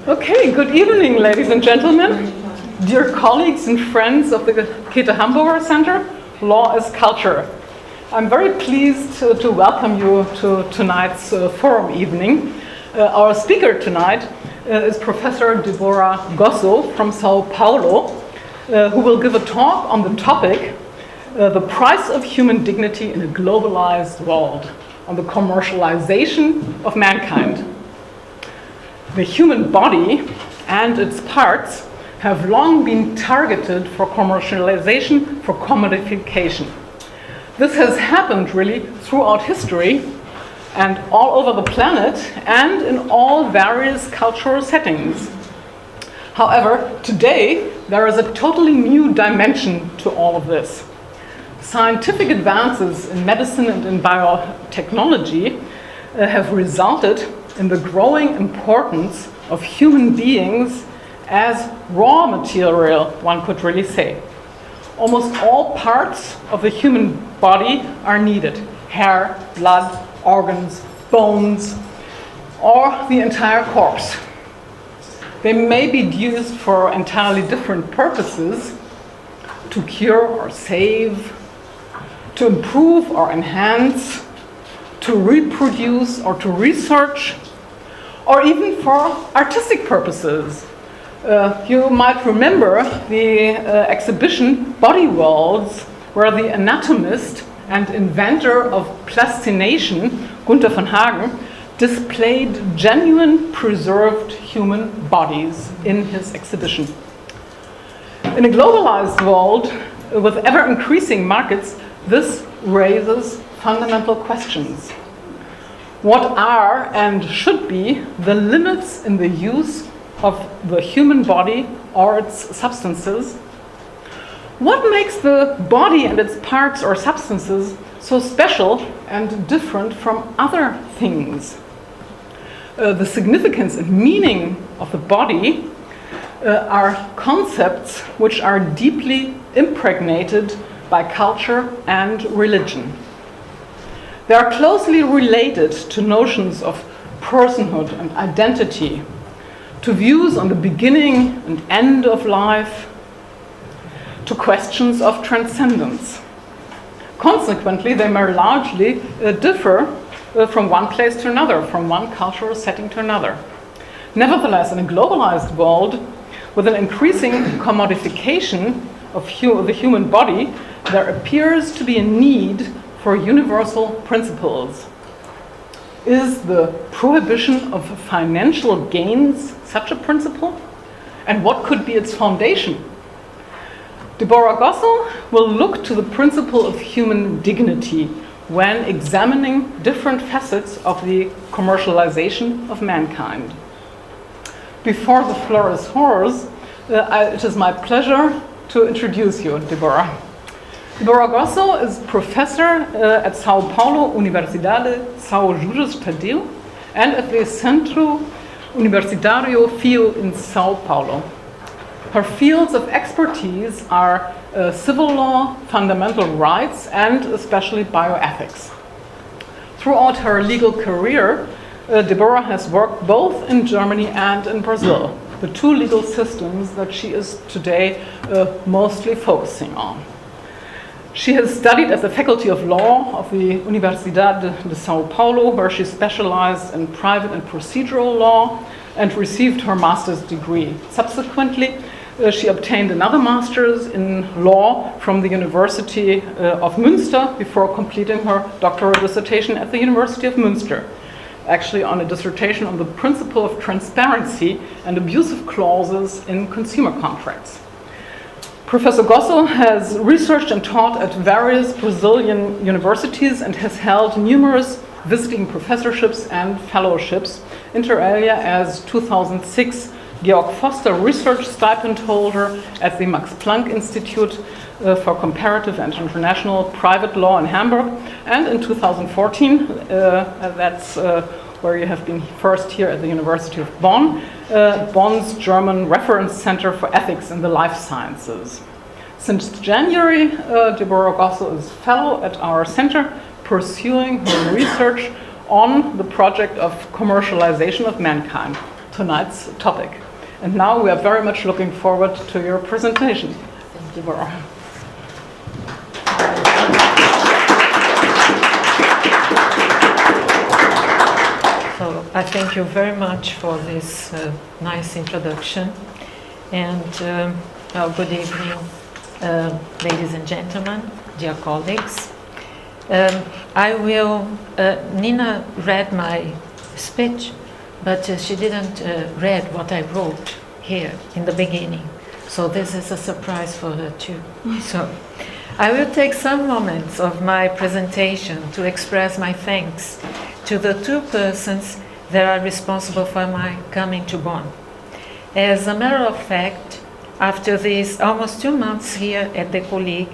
Okay, good evening, ladies and gentlemen, dear colleagues and friends of the Käte Hamburger Center, Law as Culture. I'm very pleased to welcome you to tonight's forum evening. Our speaker tonight is Professor Débora Gozzo from Sao Paulo, who will give a talk on the topic, the price of human dignity in a globalized world, on the commercialization of mankind. The human body and its parts have long been targeted for commercialization, for commodification. This has happened really throughout history and all over the planet and in all various cultural settings. However, today there is a totally new dimension to all of this. Scientific advances in medicine and in biotechnology have resulted in the growing importance of human beings as raw material, one could really say. Almost all parts of the human body are needed: hair, blood, organs, bones, or the entire corpse. They may be used for entirely different purposes: to cure or save, to improve or enhance, to reproduce or to research, or even for artistic purposes. You might remember the exhibition Body Worlds, where the anatomist and inventor of plastination, Gunther von Hagen, displayed genuine preserved human bodies in his exhibition. In a globalized world with ever-increasing markets, this raises fundamental questions. What are and should be the limits in the use of the human body or its substances? What makes the body and its parts or substances so special and different from other things? The significance and meaning of the body are concepts which are deeply impregnated by culture and religion. They are closely related to notions of personhood and identity, to views on the beginning and end of life, to questions of transcendence. Consequently, they may largely differ from one place to another, from one cultural setting to another. Nevertheless, in a globalized world, with an increasing commodification of the human body, there appears to be a need for universal principles. Is the prohibition of financial gains such a principle? And what could be its foundation? Débora Gozzo will look to the principle of human dignity when examining different facets of the commercialization of mankind. Before the floor is yours, it is my pleasure to introduce you, Débora. Débora Gozzo is professor at Sao Paulo Universidade São Judas Tadeu and at the Centro Universitário FIU in Sao Paulo. Her fields of expertise are civil law, fundamental rights, and especially bioethics. Throughout her legal career, Débora has worked both in Germany and in Brazil, the two legal systems that she is today mostly focusing on. She has studied at the Faculty of Law of the Universidade de São Paulo, where she specialized in private and procedural law and received her master's degree. Subsequently, she obtained another master's in law from the University of Münster before completing her doctoral dissertation at the University of Münster, actually on a dissertation on the principle of transparency and abusive clauses in consumer contracts. Professor Gozzo has researched and taught at various Brazilian universities and has held numerous visiting professorships and fellowships, inter alia as 2006 Georg Foster Research Stipend holder at the Max Planck Institute for Comparative and International Private Law in Hamburg, and in 2014, that's where you have been first here at the University of Bonn, Bonn's German Reference Center for Ethics in the Life Sciences. Since January, Débora Gozzo is fellow at our center, pursuing her research on the project of commercialization of mankind. tonight's topic. And now we are very much looking forward to your presentation. Débora. So I thank you very much for this nice introduction. And good evening, ladies and gentlemen, dear colleagues. Nina read my speech, but she didn't read what I wrote here in the beginning. So this is a surprise for her too. So I will take some moments of my presentation to express my thanks to the two persons that are responsible for my coming to Bonn. As a matter of fact, after these almost 2 months here at the Colleague,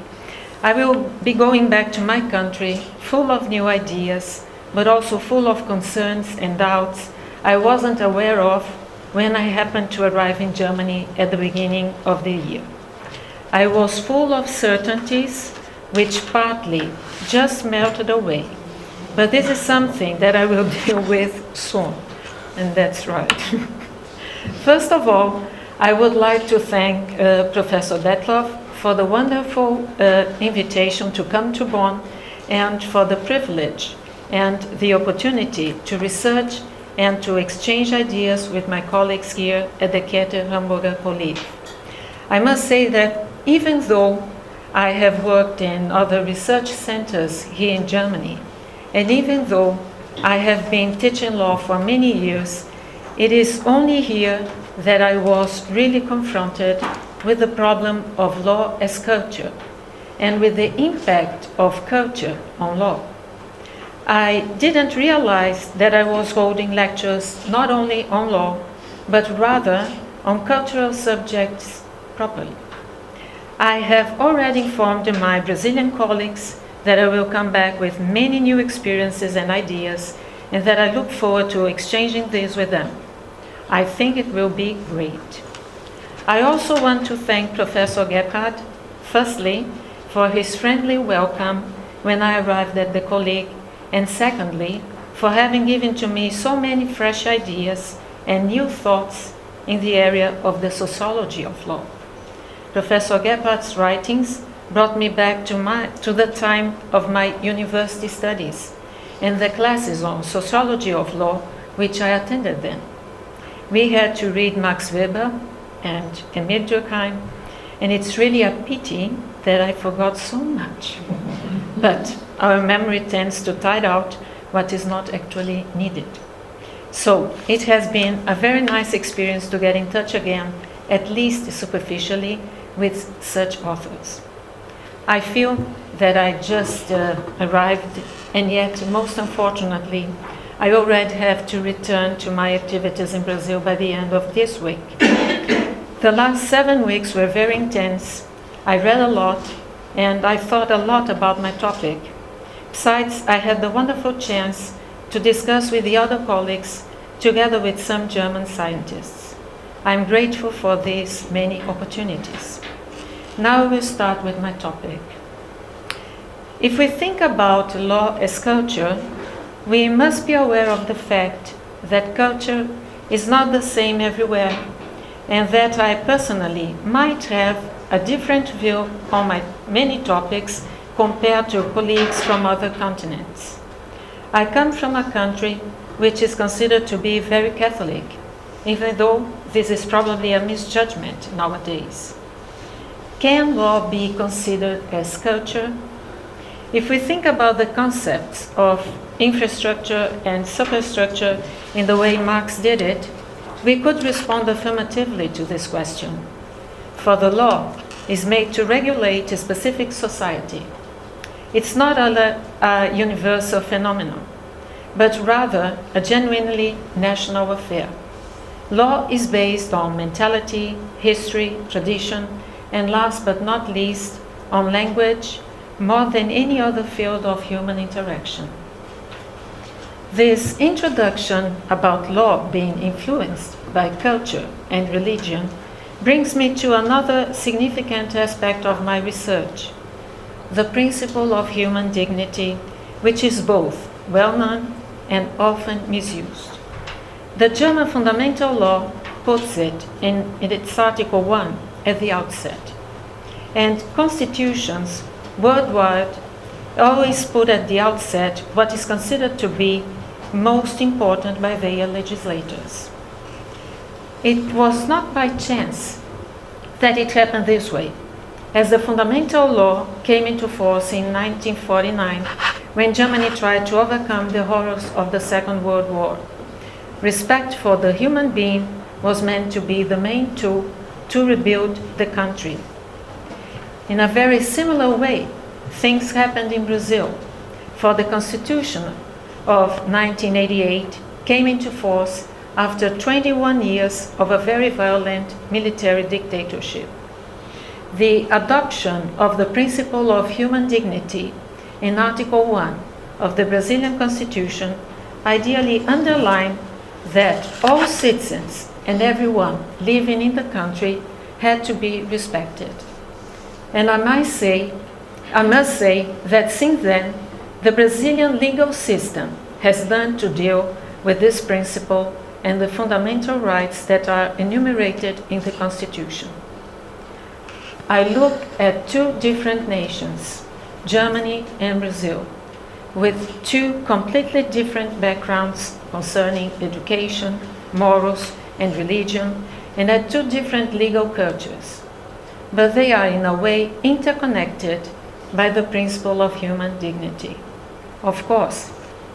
I will be going back to my country full of new ideas, but also full of concerns and doubts I wasn't aware of when I happened to arrive in Germany at the beginning of the year. I was full of certainties which partly just melted away. But this is something that I will deal with soon, and that's right. First of all, I would like to thank Professor Detloff for the wonderful invitation to come to Bonn and for the privilege and the opportunity to research and to exchange ideas with my colleagues here at the Käte Hamburger Colleague. I must say that even though I have worked in other research centers here in Germany, and even though I have been teaching law for many years, it is only here that I was really confronted with the problem of law as culture and with the impact of culture on law. I didn't realize that I was holding lectures not only on law, but rather on cultural subjects properly. I have already informed my Brazilian colleagues that I will come back with many new experiences and ideas, and that I look forward to exchanging these with them. I think it will be great. I also want to thank Professor Gebhardt, firstly, for his friendly welcome when I arrived at the Colleague, and secondly, for having given to me so many fresh ideas and new thoughts in the area of the sociology of law. Professor Gebhardt's writings brought me back to the time of my university studies and the classes on sociology of law which I attended then. We had to read Max Weber and Emile Durkheim, and it's really a pity that I forgot so much. But our memory tends to tide out what is not actually needed. So it has been a very nice experience to get in touch again, at least superficially, with such authors. I feel that I just arrived, and yet, most unfortunately, I already have to return to my activities in Brazil by the end of this week. The last 7 weeks were very intense. I read a lot, and I thought a lot about my topic. Besides, I had the wonderful chance to discuss with the other colleagues, together with some German scientists. I'm grateful for these many opportunities. Now we'll start with my topic. If we think about law as culture, we must be aware of the fact that culture is not the same everywhere, and that I personally might have a different view on my many topics compared to colleagues from other continents. I come from a country which is considered to be very Catholic, even though this is probably a misjudgment nowadays. Can law be considered as culture? If we think about the concepts of infrastructure and superstructure in the way Marx did it, we could respond affirmatively to this question. For the law is made to regulate a specific society. It's not a universal phenomenon, but rather a genuinely national affair. Law is based on mentality, history, tradition, and last but not least, on language, more than any other field of human interaction. This introduction about law being influenced by culture and religion brings me to another significant aspect of my research, the principle of human dignity, which is both well-known and often misused. The German fundamental law puts it in its Article 1 at the outset. And constitutions worldwide always put at the outset what is considered to be most important by their legislators. It was not by chance that it happened this way, as the fundamental law came into force in 1949 when Germany tried to overcome the horrors of the Second World War. Respect for the human being was meant to be the main tool to rebuild the country. In a very similar way, things happened in Brazil, for the Constitution of 1988 came into force after 21 years of a very violent military dictatorship. The adoption of the principle of human dignity in Article 1 of the Brazilian Constitution ideally underlined that all citizens and everyone living in the country had to be respected. And I must say that since then, the Brazilian legal system has learned to deal with this principle and the fundamental rights that are enumerated in the Constitution. I look at two different nations, Germany and Brazil, with two completely different backgrounds concerning education, morals, and religion, and at two different legal cultures. But they are in a way interconnected by the principle of human dignity. Of course,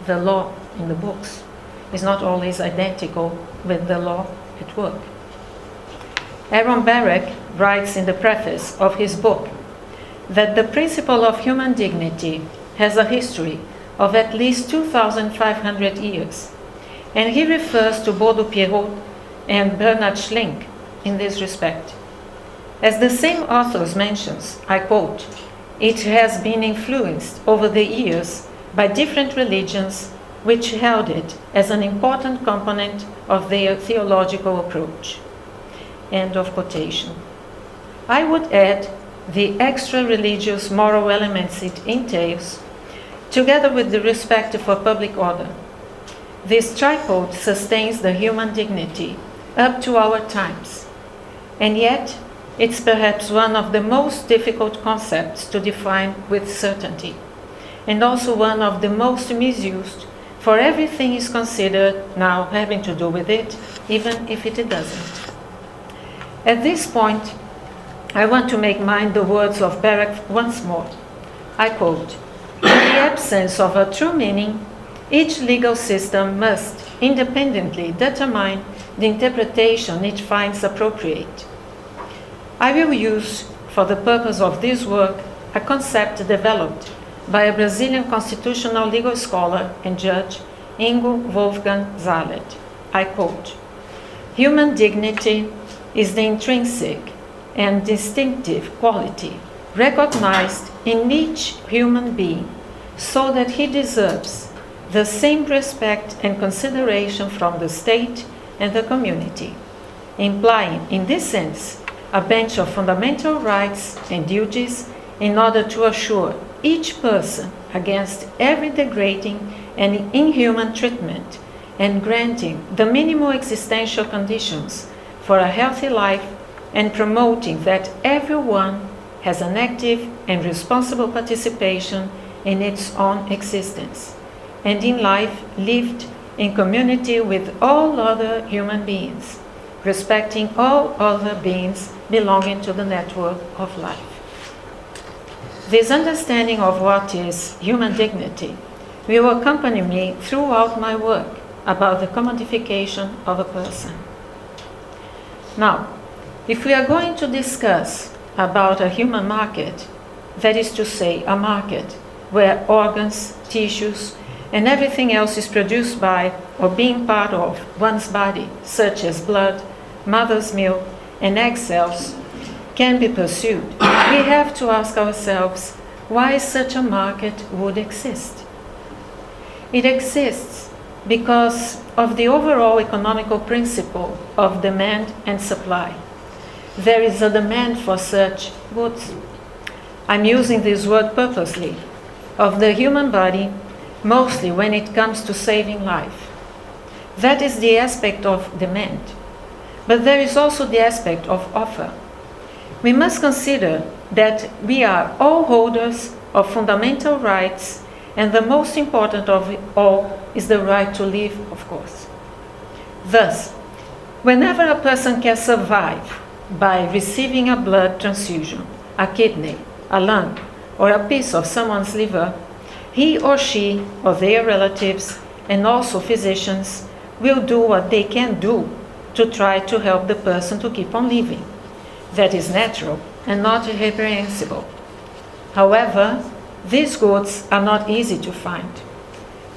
the law in the books is not always identical with the law at work. Aaron Barrack writes in the preface of his book that the principle of human dignity has a history of at least 2,500 years, and he refers to Baudot-Pierrot and Bernard Schlink in this respect. As the same authors mentions, I quote, "It has been influenced over the years by different religions which held it as an important component of their theological approach." End of quotation. I would add the extra-religious moral elements it entails, together with the respect for public order. This tripod sustains the human dignity up to our times, and yet it's perhaps one of the most difficult concepts to define with certainty, and also one of the most misused, for everything is considered now having to do with it, even if it doesn't. At this point, I want to make mine the words of Barrack once more. I quote, "In the absence of a true meaning, each legal system must independently determine the interpretation it finds appropriate. I will use, for the purpose of this work, a concept developed by a Brazilian constitutional legal scholar and judge, Ingo Wolfgang Zalet. I quote, "Human dignity is the intrinsic and distinctive quality recognized in each human being so that he deserves the same respect and consideration from the state and the community, implying, in this sense, a bench of fundamental rights and duties in order to assure each person against every degrading and inhuman treatment and granting the minimal existential conditions for a healthy life and promoting that everyone has an active and responsible participation in its own existence and in life lived in community with all other human beings, respecting all other beings belonging to the network of life." This understanding of what is human dignity will accompany me throughout my work about the commodification of a person. Now, if we are going to discuss about a human market, that is to say, a market where organs, tissues, and everything else is produced by or being part of one's body, such as blood, mother's milk, and egg cells, can be pursued, we have to ask ourselves why such a market would exist. It exists because of the overall economical principle of demand and supply. There is a demand for such goods. I'm using this word purposely, of the human body, mostly when it comes to saving life. That is the aspect of demand. But there is also the aspect of offer. We must consider that we are all holders of fundamental rights, and the most important of all is the right to live, of course. Thus, whenever a person can survive by receiving a blood transfusion, a kidney, a lung, or a piece of someone's liver, he or she or their relatives and also physicians will do what they can do to try to help the person to keep on living. That is natural and not reprehensible. However, these goods are not easy to find.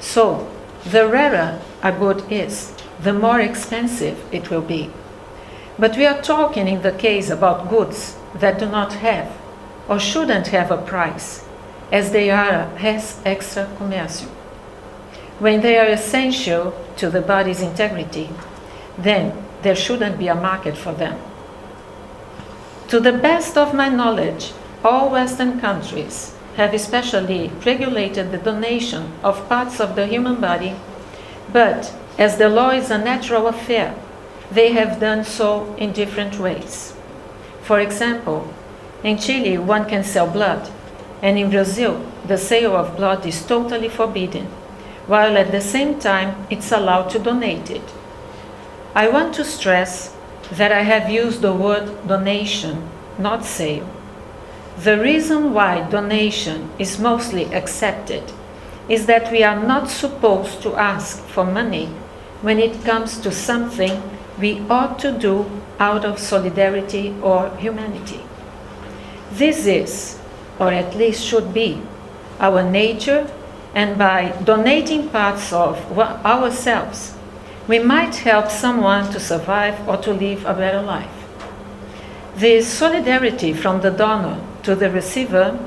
So, the rarer a good is, the more expensive it will be. But we are talking in the case about goods that do not have or shouldn't have a price, as they are res extra commercium. When they are essential to the body's integrity, then there shouldn't be a market for them. To the best of my knowledge, all Western countries have especially regulated the donation of parts of the human body, but as the law is a natural affair, they have done so in different ways. For example, in Chile one can sell blood, and in Brazil the sale of blood is totally forbidden, while at the same time it's allowed to donate it. I want to stress that I have used the word donation, not sale. The reason why donation is mostly accepted is that we are not supposed to ask for money when it comes to something we ought to do out of solidarity or humanity. This is, or at least should be, our nature, and by donating parts of ourselves, we might help someone to survive or to live a better life. This solidarity from the donor to the receiver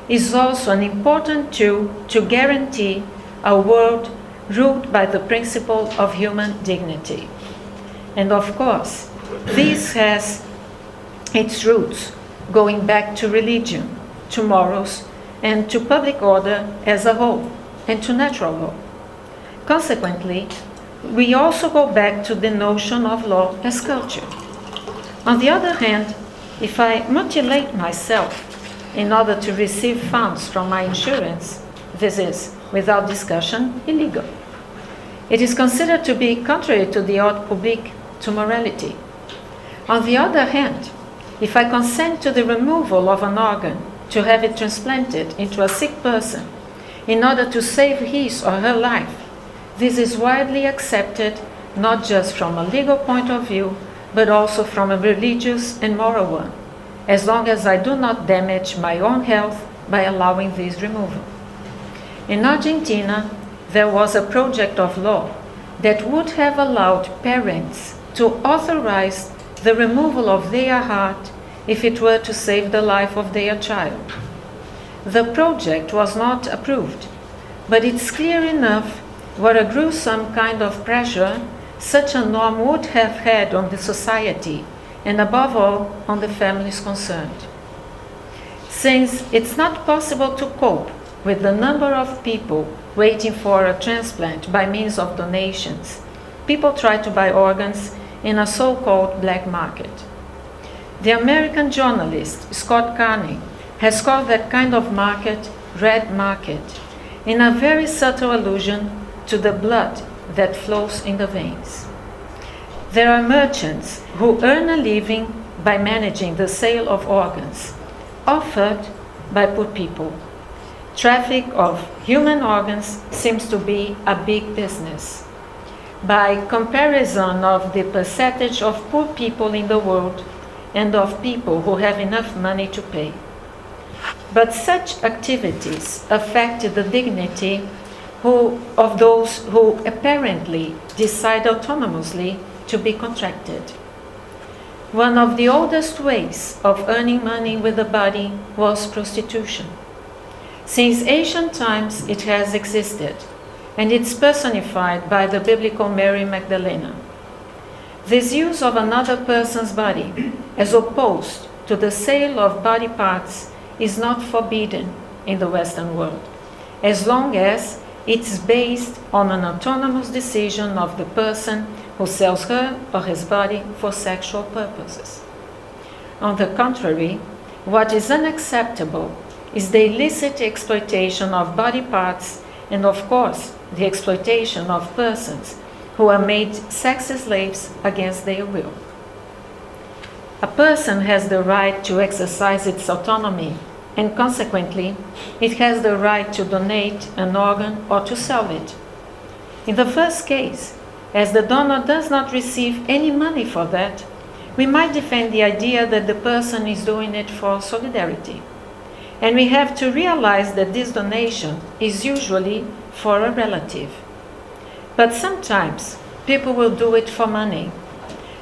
is also an important tool to guarantee a world ruled by the principle of human dignity. And of course, this has its roots going back to religion, to morals, and to public order as a whole, and to natural law. Consequently, we also go back to the notion of law as culture. On the other hand, if I mutilate myself in order to receive funds from my insurance, this is, without discussion, illegal. It is considered to be contrary to the ordre public, to morality. On the other hand, if I consent to the removal of an organ to have it transplanted into a sick person in order to save his or her life, this is widely accepted not just from a legal point of view, but also from a religious and moral one, as long as I do not damage my own health by allowing this removal. In Argentina, there was a project of law that would have allowed parents to authorize the removal of their heart if it were to save the life of their child. The project was not approved, but it's clear enough what a gruesome kind of pressure such a norm would have had on the society, and above all, on the families concerned. Since it's not possible to cope with the number of people waiting for a transplant by means of donations, people try to buy organs in a so-called black market. The American journalist Scott Carney has called that kind of market red market, in a very subtle allusion to the blood that flows in the veins. There are merchants who earn a living by managing the sale of organs offered by poor people. Traffic of human organs seems to be a big business. By comparison of the percentage of poor people in the world and of people who have enough money to pay. But such activities affect the dignity of those who apparently decide autonomously to be contracted. One of the oldest ways of earning money with the body was prostitution. Since ancient times it has existed, and it's personified by the biblical Mary Magdalene. This use of another person's body, as opposed to the sale of body parts, is not forbidden in the Western world, as long as It's based on an autonomous decision of the person who sells her or his body for sexual purposes. On the contrary, what is unacceptable is the illicit exploitation of body parts and, of course, the exploitation of persons who are made sex slaves against their will. A person has the right to exercise its autonomy, and consequently, it has the right to donate an organ or to sell it. In the first case, as the donor does not receive any money for that, we might defend the idea that the person is doing it for solidarity. And we have to realize that this donation is usually for a relative. But sometimes people will do it for money.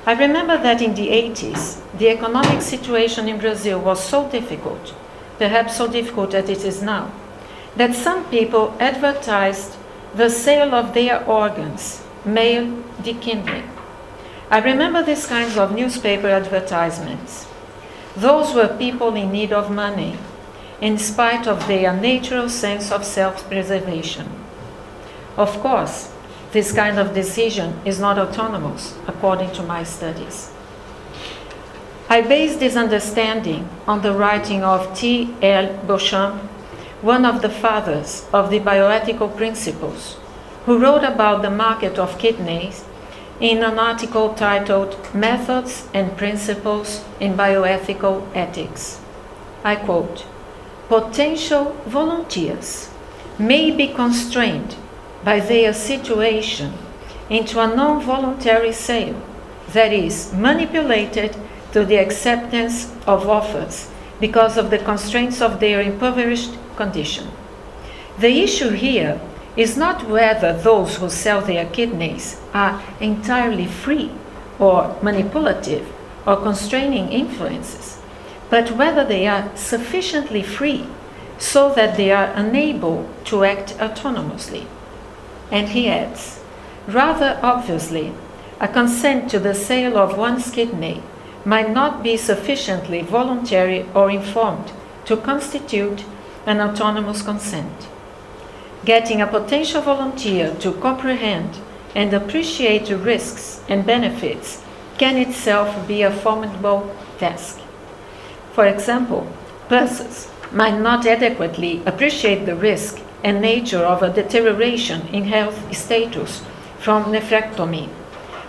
I remember that in the 80s, the economic situation in Brazil was so difficult, perhaps so difficult as it is now, that some people advertised the sale of their organs, male de kidney. I remember these kinds of newspaper advertisements. Those were people in need of money, in spite of their natural sense of self-preservation. Of course, this kind of decision is not autonomous, according to my studies. I base this understanding on the writing of T.L. Beauchamp, one of the fathers of the bioethical principles, who wrote about the market of kidneys in an article titled Methods and Principles in Bioethical Ethics. I quote, "Potential volunteers may be constrained by their situation into a non-voluntary sale, that is, manipulated to the acceptance of offers because of the constraints of their impoverished condition. The issue here is not whether those who sell their kidneys are entirely free or manipulative or constraining influences, but whether they are sufficiently free so that they are unable to act autonomously." And he adds, "Rather obviously, a consent to the sale of one's kidney might not be sufficiently voluntary or informed to constitute an autonomous consent. Getting a potential volunteer to comprehend and appreciate the risks and benefits can itself be a formidable task. For example, persons might not adequately appreciate the risk and nature of a deterioration in health status from nephrectomy,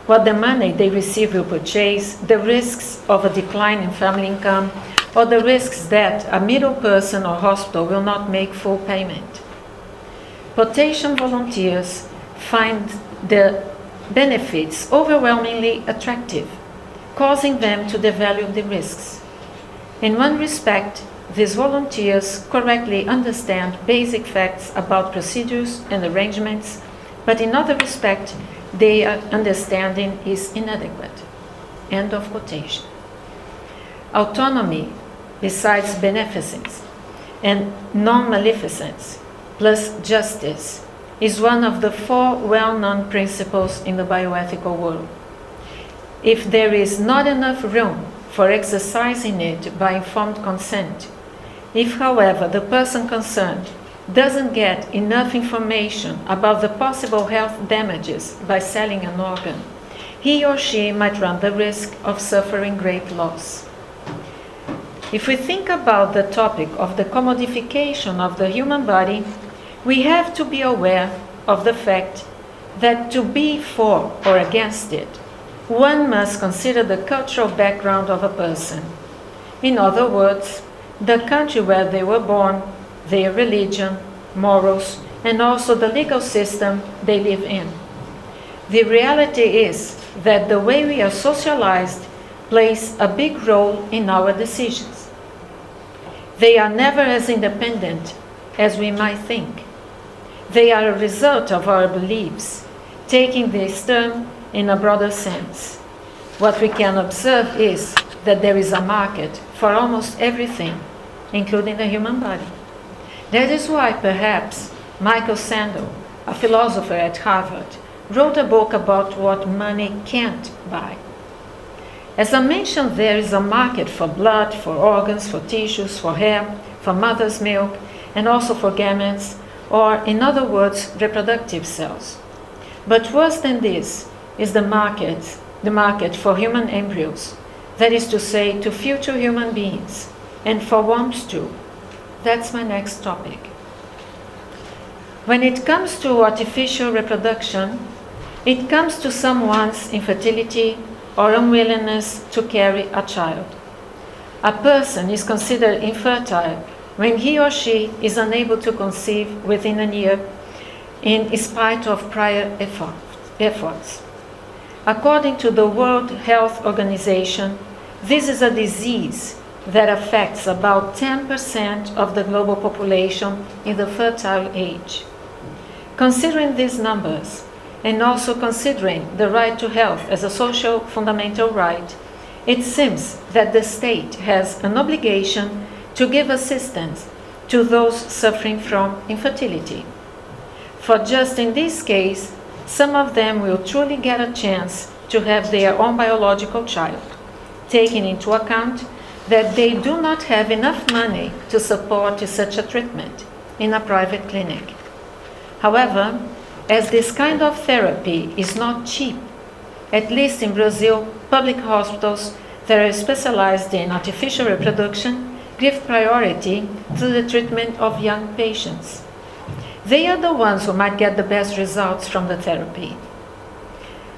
what the money they receive will purchase, the risks of a decline in family income, or the risks that a middle person or hospital will not make full payment. Potential volunteers find the benefits overwhelmingly attractive, causing them to devalue the risks. In one respect, these volunteers correctly understand basic facts about procedures and arrangements, but in other respect, their understanding is inadequate." End of quotation. Autonomy, besides beneficence and non-maleficence, plus justice, is one of the 4 well-known principles in the bioethical world. If there is not enough room for exercising it by informed consent, if, however, the person concerned doesn't get enough information about the possible health damages by selling an organ, he or she might run the risk of suffering great loss. If we think about the topic of the commodification of the human body, we have to be aware of the fact that to be for or against it, one must consider the cultural background of a person. In other words, the country where they were born, their religion, morals, and also the legal system they live in. The reality is that the way we are socialized plays a big role in our decisions. They are never as independent as we might think. They are a result of our beliefs, taking this term in a broader sense. What we can observe is that there is a market for almost everything, including the human body. That is why perhaps Michael Sandel, a philosopher at Harvard, wrote a book about what money can't buy. As I mentioned, there is a market for blood, for organs, for tissues, for hair, for mother's milk, and also for gametes, or in other words, reproductive cells. But worse than this is the market for human embryos, that is to say, to future human beings, and for worms too. That's my next topic. When it comes to artificial reproduction, it comes to someone's infertility or unwillingness to carry a child. A person is considered infertile when he or she is unable to conceive within a year in spite of prior efforts. According to the World Health Organization, this is a disease that affects about 10% of the global population in the fertile age. Considering these numbers, and also considering the right to health as a social fundamental right, it seems that the state has an obligation to give assistance to those suffering from infertility. For just in this case, some of them will truly get a chance to have their own biological child, taking into account that they do not have enough money to support such a treatment in a private clinic. However, as this kind of therapy is not cheap, at least in Brazil, public hospitals that are specialized in artificial reproduction give priority to the treatment of young patients. They are the ones who might get the best results from the therapy.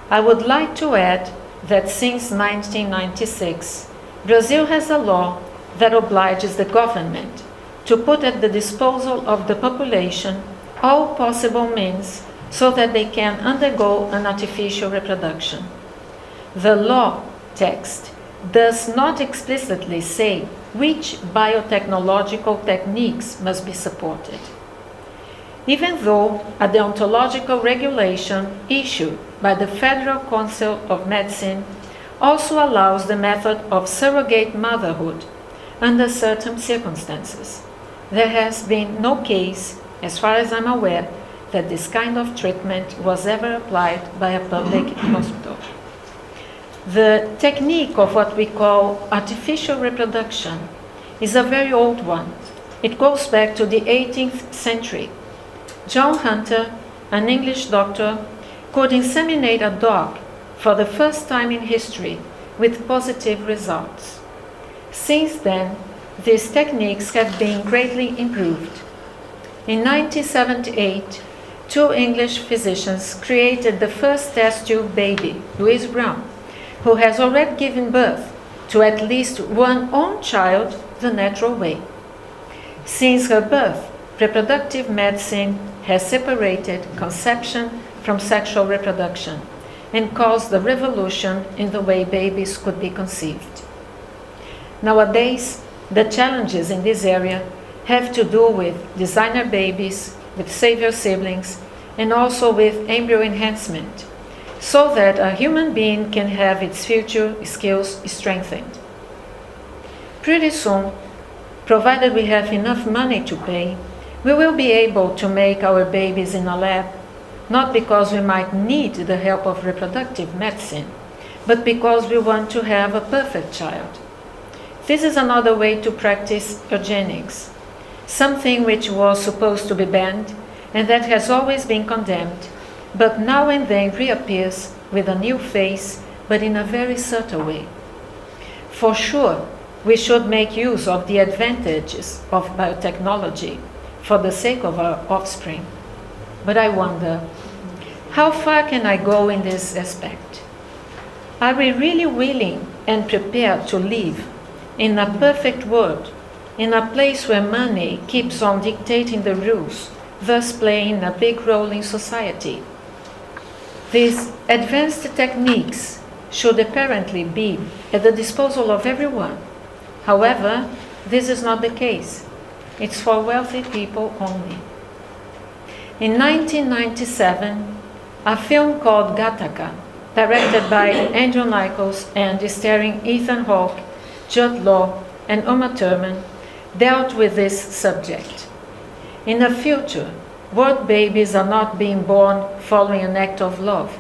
I would like to add that since 1996, Brazil has a law that obliges the government to put at the disposal of the population all possible means so that they can undergo an artificial reproduction. The law text does not explicitly say which biotechnological techniques must be supported, even though a deontological regulation issued by the Federal Council of Medicine also allows the method of surrogate motherhood under certain circumstances. There has been no case, as far as I'm aware, that this kind of treatment was ever applied by a public hospital. The technique of what we call artificial reproduction is a very old one. It goes back to the 18th century. John Hunter, an English doctor, could inseminate a dog for the first time in history with positive results. Since then, these techniques have been greatly improved. In 1978, two English physicians created the first test tube baby, Louise Brown, who has already given birth to at least one own child the natural way. Since her birth, reproductive medicine has separated conception from sexual reproduction and caused a revolution in the way babies could be conceived. Nowadays, the challenges in this area have to do with designer babies, with Savior siblings, and also with embryo enhancement, so that a human being can have its future skills strengthened. Pretty soon, provided we have enough money to pay, we will be able to make our babies in a lab, not because we might need the help of reproductive medicine, but because we want to have a perfect child. This is another way to practice eugenics, something which was supposed to be banned and that has always been condemned, but now and then reappears with a new face, but in a very subtle way. For sure, we should make use of the advantages of biotechnology for the sake of our offspring. But I wonder, how far can I go in this aspect? Are we really willing and prepared to live in a perfect world, in a place where money keeps on dictating the rules, thus playing a big role in society? These advanced techniques should apparently be at the disposal of everyone. However, this is not the case. It's for wealthy people only. In 1997, a film called Gattaca, directed by Andrew Nichols and starring Ethan Hawke, Jude Law, and Uma Thurman, dealt with this subject. In the future, world babies are not being born following an act of love,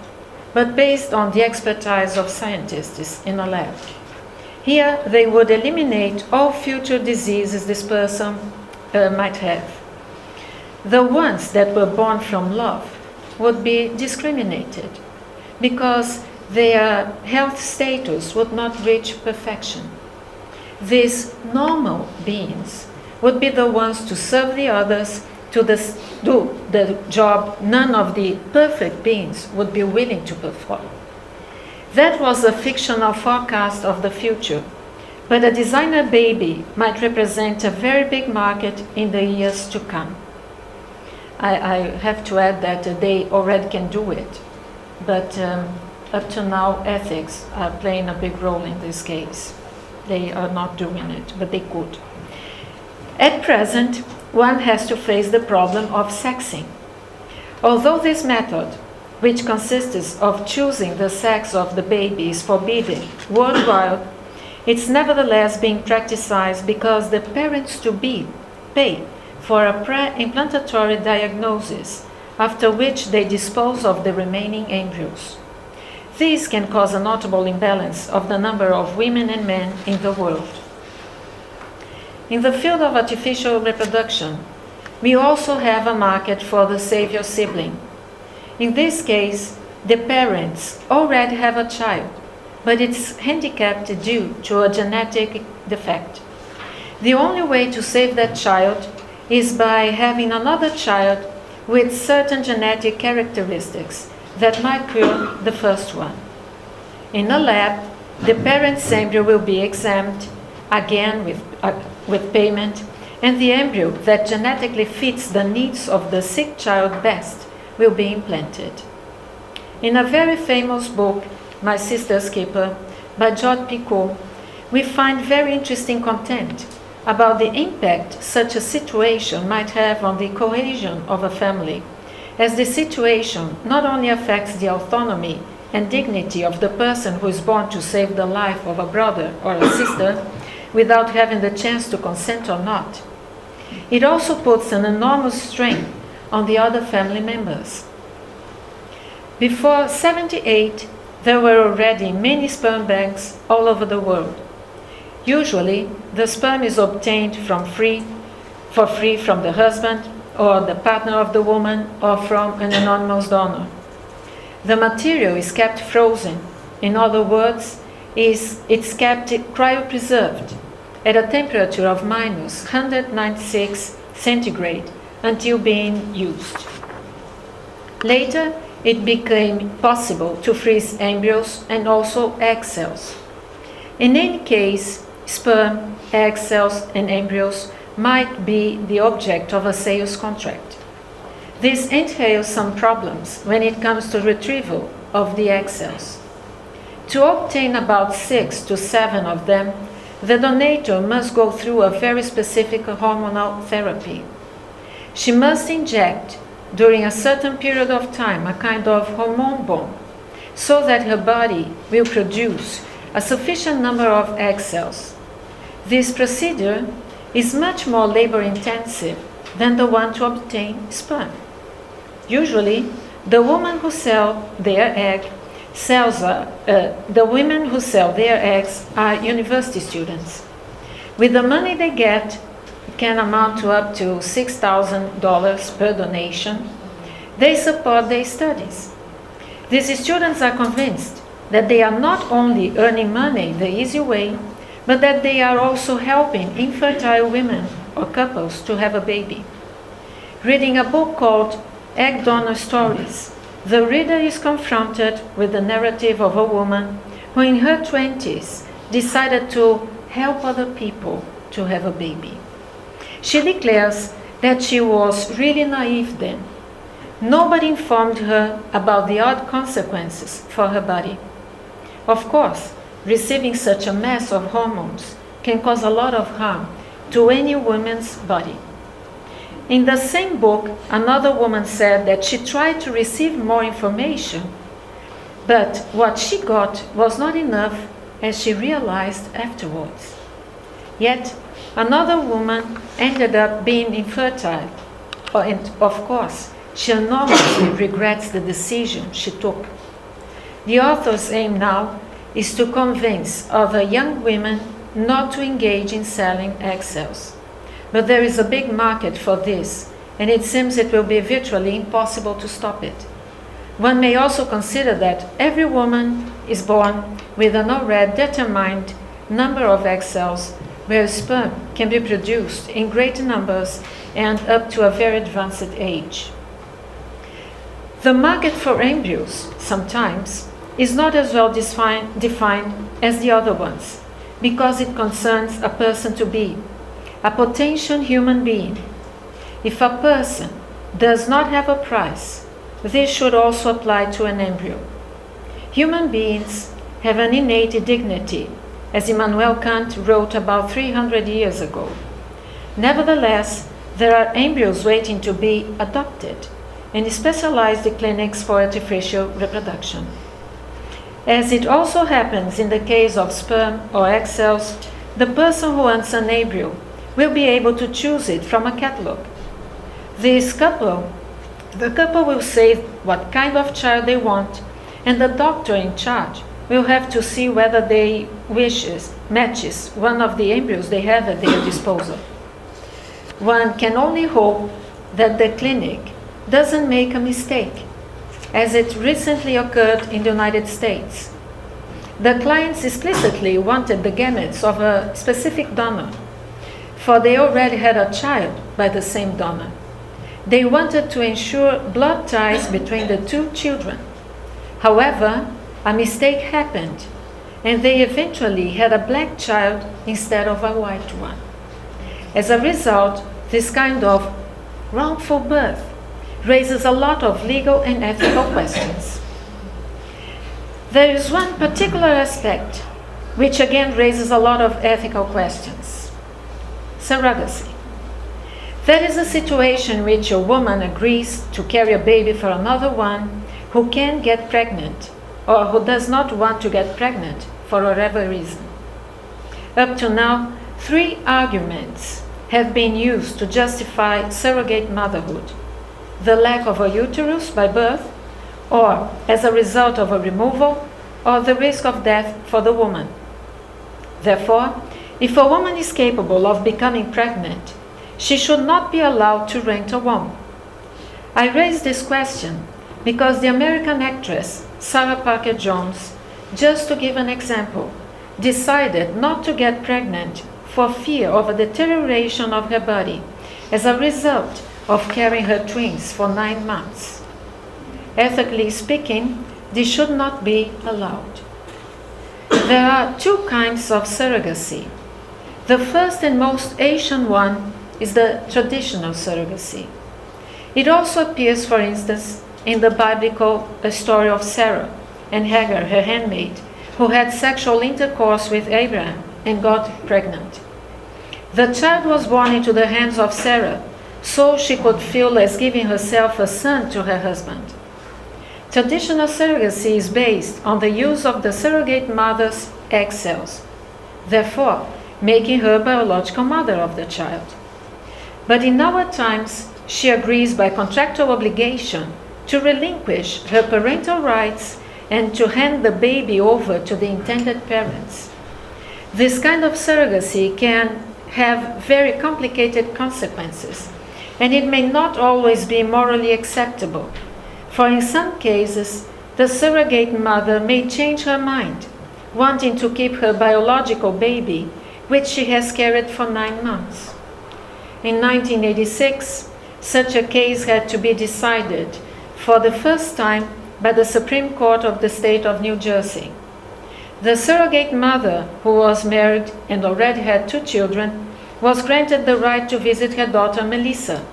but based on the expertise of scientists in a lab. Here, they would eliminate all future diseases this person might have. the ones that were born from love would be discriminated because their health status would not reach perfection. These normal beings would be the ones to serve the others, to do the job none of the perfect beings would be willing to perform. That was a fictional forecast of the future, but a designer baby might represent a very big market in the years to come. I have to add that they already can do it, but up to now ethics are playing a big role in this case. They are not doing it, but they could. At present, one has to face the problem of sexing. Although this method, which consists of choosing the sex of the baby, is forbidden worldwide, it's nevertheless being practiced because the parents-to-be pay for a pre-implantatory diagnosis, after which they dispose of the remaining embryos. This can cause a notable imbalance of the number of women and men in the world. In the field of artificial reproduction, we also have a market for the Savior Sibling. In this case, the parents already have a child, but it's handicapped due to a genetic defect. The only way to save that child is by having another child with certain genetic characteristics that might cure the first one. In a lab, the parent's embryo will be examined, again with payment, and the embryo that genetically fits the needs of the sick child best will be implanted. In a very famous book, My Sister's Keeper, by George Picot, we find very interesting content about the impact such a situation might have on the cohesion of a family, as the situation not only affects the autonomy and dignity of the person who is born to save the life of a brother or a sister without having the chance to consent or not, it also puts an enormous strain on the other family members. Before 1978, there were already many sperm banks all over the world. Usually, the sperm is obtained for free from the husband or the partner of the woman or from an anonymous donor. The material is kept frozen. In other words, it's kept cryopreserved at a temperature of minus 196 centigrade until being used. Later, it became possible to freeze embryos and also egg cells. In any case, sperm, egg cells, and embryos might be the object of a sales contract. This entails some problems when it comes to retrieval of the egg cells. To obtain about 6 to 7 of them, the donator must go through a very specific hormonal therapy. She must inject, during a certain period of time, a kind of hormone bomb, so that her body will produce a sufficient number of egg cells. This procedure is much more labor-intensive than the one to obtain sperm. Usually, the women who sell their eggs are university students. With the money they get, it can amount to up to $6,000 per donation. They support their studies. These students are convinced that they are not only earning money the easy way, but that they are also helping infertile women or couples to have a baby. Reading a book called Egg Donor Stories, the reader is confronted with the narrative of a woman who in her 20s decided to help other people to have a baby. She declares that she was really naive then. Nobody informed her about the odd consequences for her body. Of course, receiving such a mass of hormones can cause a lot of harm to any woman's body. In the same book, another woman said that she tried to receive more information, but what she got was not enough, as she realized afterwards. Yet, another woman ended up being infertile, and of course, she enormously regrets the decision she took. The author's aim now is to convince other young women not to engage in selling egg cells. But there is a big market for this, and it seems it will be virtually impossible to stop it. One may also consider that every woman is born with an already determined number of egg cells where sperm can be produced in great numbers and up to a very advanced age. The market for embryos, sometimes, is not as well defined as the other ones, because it concerns a person-to-be, a potential human being. If a person does not have a price, this should also apply to an embryo. Human beings have an innate dignity, as Immanuel Kant wrote about 300 years ago. Nevertheless, there are embryos waiting to be adopted in specialized clinics for artificial reproduction. As it also happens in the case of sperm or egg cells, the person who wants an embryo will be able to choose it from a catalog. The couple will say what kind of child they want, and the doctor in charge will have to see whether they matches one of the embryos they have at their disposal. One can only hope that the clinic doesn't make a mistake, as it recently occurred in the United States. The clients explicitly wanted the gametes of a specific donor, for they already had a child by the same donor. They wanted to ensure blood ties between the two children. However, a mistake happened, and they eventually had a black child instead of a white one. As a result, this kind of wrongful birth raises a lot of legal and ethical questions. There is one particular aspect which again raises a lot of ethical questions: surrogacy. That is a situation in which a woman agrees to carry a baby for another one who can get pregnant or who does not want to get pregnant for whatever reason. Up to now, 3 arguments have been used to justify surrogate motherhood: the lack of a uterus by birth, or as a result of a removal, or the risk of death for the woman. Therefore, if a woman is capable of becoming pregnant, she should not be allowed to rent a womb. I raise this question because the American actress Sarah Parker Jones, just to give an example, decided not to get pregnant for fear of a deterioration of her body as a result of carrying her twins for 9 months. Ethically speaking, this should not be allowed. There are 2 kinds of surrogacy. The first and most ancient one is the traditional surrogacy. It also appears, for instance, in the biblical story of Sarah and Hagar, her handmaid, who had sexual intercourse with Abraham and got pregnant. The child was born into the hands of Sarah, so she could feel as giving herself a son to her husband. Traditional surrogacy is based on the use of the surrogate mother's egg cells, therefore making her biological mother of the child. But in our times, she agrees by contractual obligation to relinquish her parental rights and to hand the baby over to the intended parents. This kind of surrogacy can have very complicated consequences, and it may not always be morally acceptable. For in some cases, the surrogate mother may change her mind, wanting to keep her biological baby, which she has carried for 9 months. In 1986, such a case had to be decided for the first time by the Supreme Court of the state of New Jersey. The surrogate mother, who was married and already had 2 children, was granted the right to visit her daughter Melissa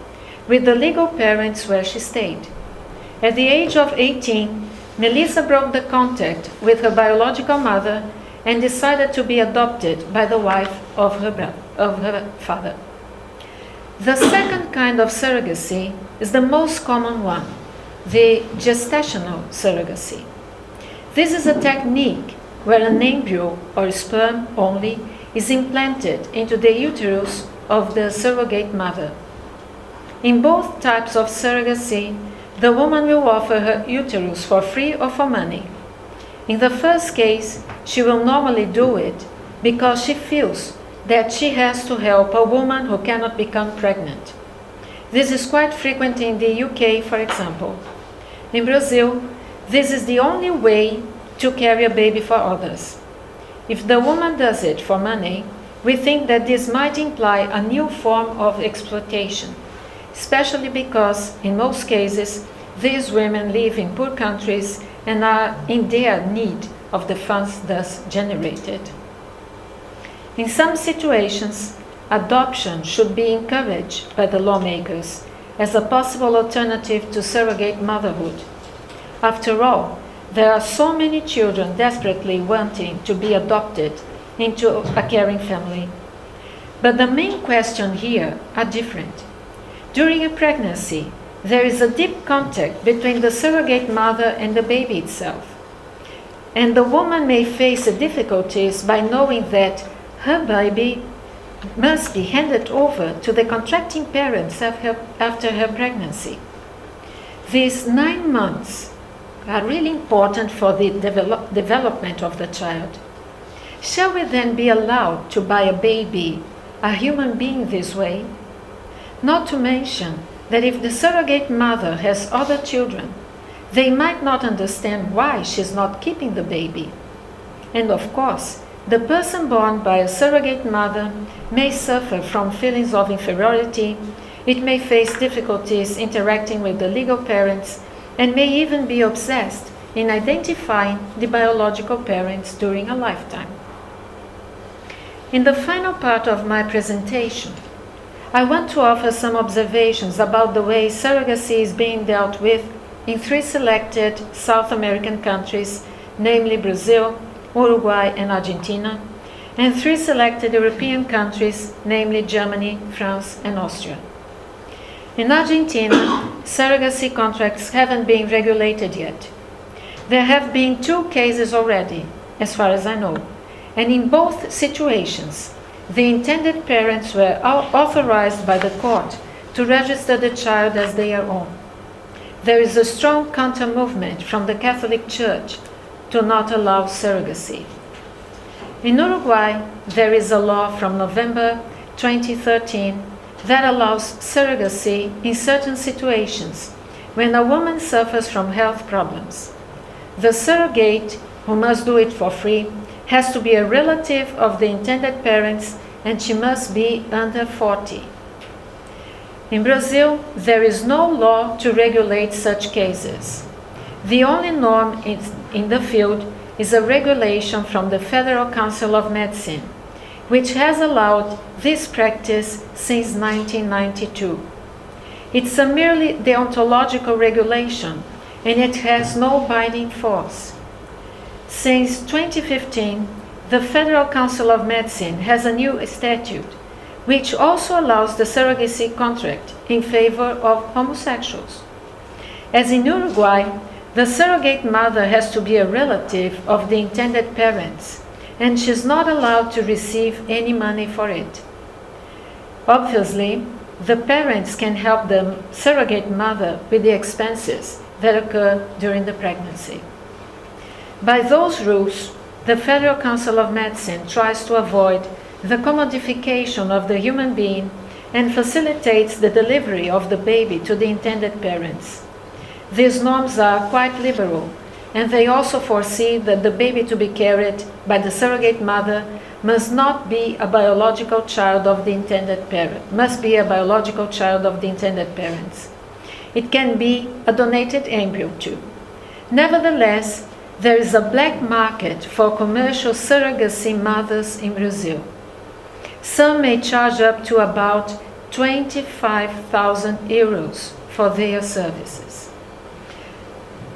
with the legal parents where she stayed. At the age of 18, Melissa broke the contact with her biological mother and decided to be adopted by the wife of her father. The second kind of surrogacy is the most common one, the gestational surrogacy. This is a technique where an embryo or sperm only is implanted into the uterus of the surrogate mother. In both types of surrogacy, the woman will offer her uterus for free or for money. In the first case, she will normally do it because she feels that she has to help a woman who cannot become pregnant. This is quite frequent in the UK, for example. In Brazil, this is the only way to carry a baby for others. If the woman does it for money, we think that this might imply a new form of exploitation, especially because, in most cases, these women live in poor countries and are in their need of the funds thus generated. In some situations, adoption should be encouraged by the lawmakers as a possible alternative to surrogate motherhood. After all, there are so many children desperately wanting to be adopted into a caring family. But the main question here are different. During a pregnancy, there is a deep contact between the surrogate mother and the baby itself. And the woman may face difficulties by knowing that her baby must be handed over to the contracting parents after her pregnancy. These 9 months are really important for the development of the child. Shall we then be allowed to buy a baby, a human being, this way? Not to mention that if the surrogate mother has other children, they might not understand why she's not keeping the baby. And of course, the person born by a surrogate mother may suffer from feelings of inferiority, it may face difficulties interacting with the legal parents, and may even be obsessed in identifying the biological parents during a lifetime. In the final part of my presentation, I want to offer some observations about the way surrogacy is being dealt with in 3 selected South American countries, namely Brazil, Uruguay, and Argentina, and 3 selected European countries, namely Germany, France, and Austria. In Argentina, surrogacy contracts haven't been regulated yet. There have been 2 cases already, as far as I know, and in both situations, the intended parents were authorized by the court to register the child as their own. There is a strong counter-movement from the Catholic Church to not allow surrogacy. In Uruguay, there is a law from November 2013 that allows surrogacy in certain situations when a woman suffers from health problems. The surrogate, who must do it for free, has to be a relative of the intended parents, and she must be under 40. In Brazil, there is no law to regulate such cases. The only norm in the field is a regulation from the Federal Council of Medicine, which has allowed this practice since 1992. It's a merely deontological regulation, and it has no binding force. Since 2015, the Federal Council of Medicine has a new statute, which also allows the surrogacy contract in favor of homosexuals. As in Uruguay, the surrogate mother has to be a relative of the intended parents, and she's not allowed to receive any money for it. Obviously, the parents can help the surrogate mother with the expenses that occur during the pregnancy. By those rules, the Federal Council of Medicine tries to avoid the commodification of the human being and facilitates the delivery of the baby to the intended parents. These norms are quite liberal, and they also foresee that the baby to be carried by the surrogate mother must not be a biological child of the intended parent, parents. It can be a donated embryo too. Nevertheless, there is a black market for commercial surrogacy mothers in Brazil. Some may charge up to about 25,000 euros for their services.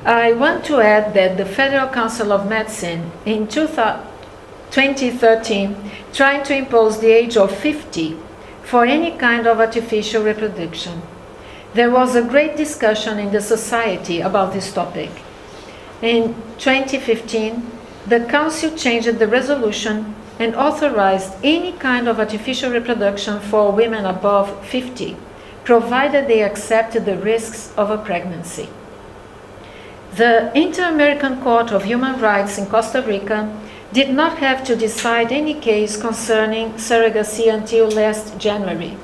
I want to add that the Federal Council of Medicine in 2013 tried to impose the age of 50 for any kind of artificial reproduction. There was a great discussion in the society about this topic. In 2015, the Council changed the resolution and authorized any kind of artificial reproduction for women above 50, provided they accepted the risks of a pregnancy. The Inter-American Court of Human Rights in Costa Rica did not have to decide any case concerning surrogacy until last January.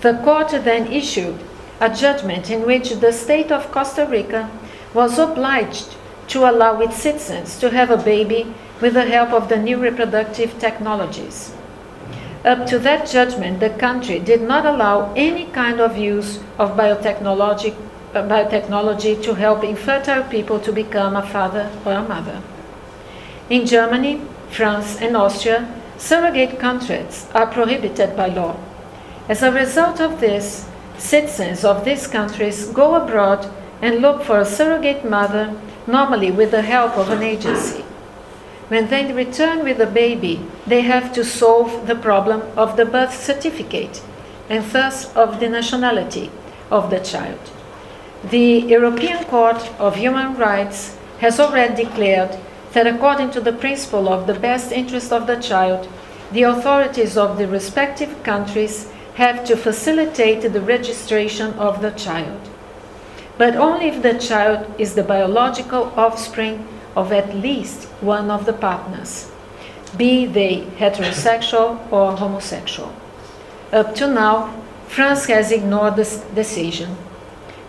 The court then issued a judgment in which the state of Costa Rica was obliged to allow its citizens to have a baby with the help of the new reproductive technologies. Up to that judgment, the country did not allow any kind of use of biotechnology to help infertile people to become a father or a mother. In Germany, France, and Austria, surrogate contracts are prohibited by law. As a result of this, citizens of these countries go abroad and look for a surrogate mother, normally with the help of an agency. When they return with a baby, they have to solve the problem of the birth certificate and thus of the nationality of the child. The European Court of Human Rights has already declared that according to the principle of the best interest of the child, the authorities of the respective countries have to facilitate the registration of the child, but only if the child is the biological offspring of at least one of the partners, be they heterosexual or homosexual. Up to now, France has ignored this decision.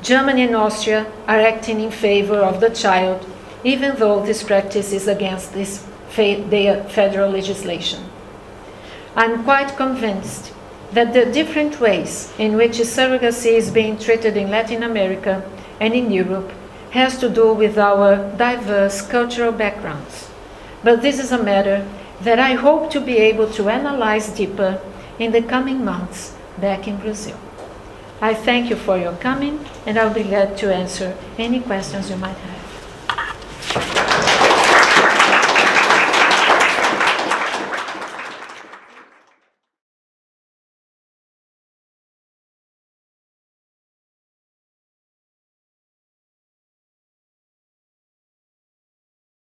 Germany and Austria are acting in favor of the child, even though this practice is against their federal legislation. I'm quite convinced that the different ways in which surrogacy is being treated in Latin America and in Europe has to do with our diverse cultural backgrounds. But this is a matter that I hope to be able to analyze deeper in the coming months back in Brazil. I thank you for your coming, and I'll be glad to answer any questions you might have.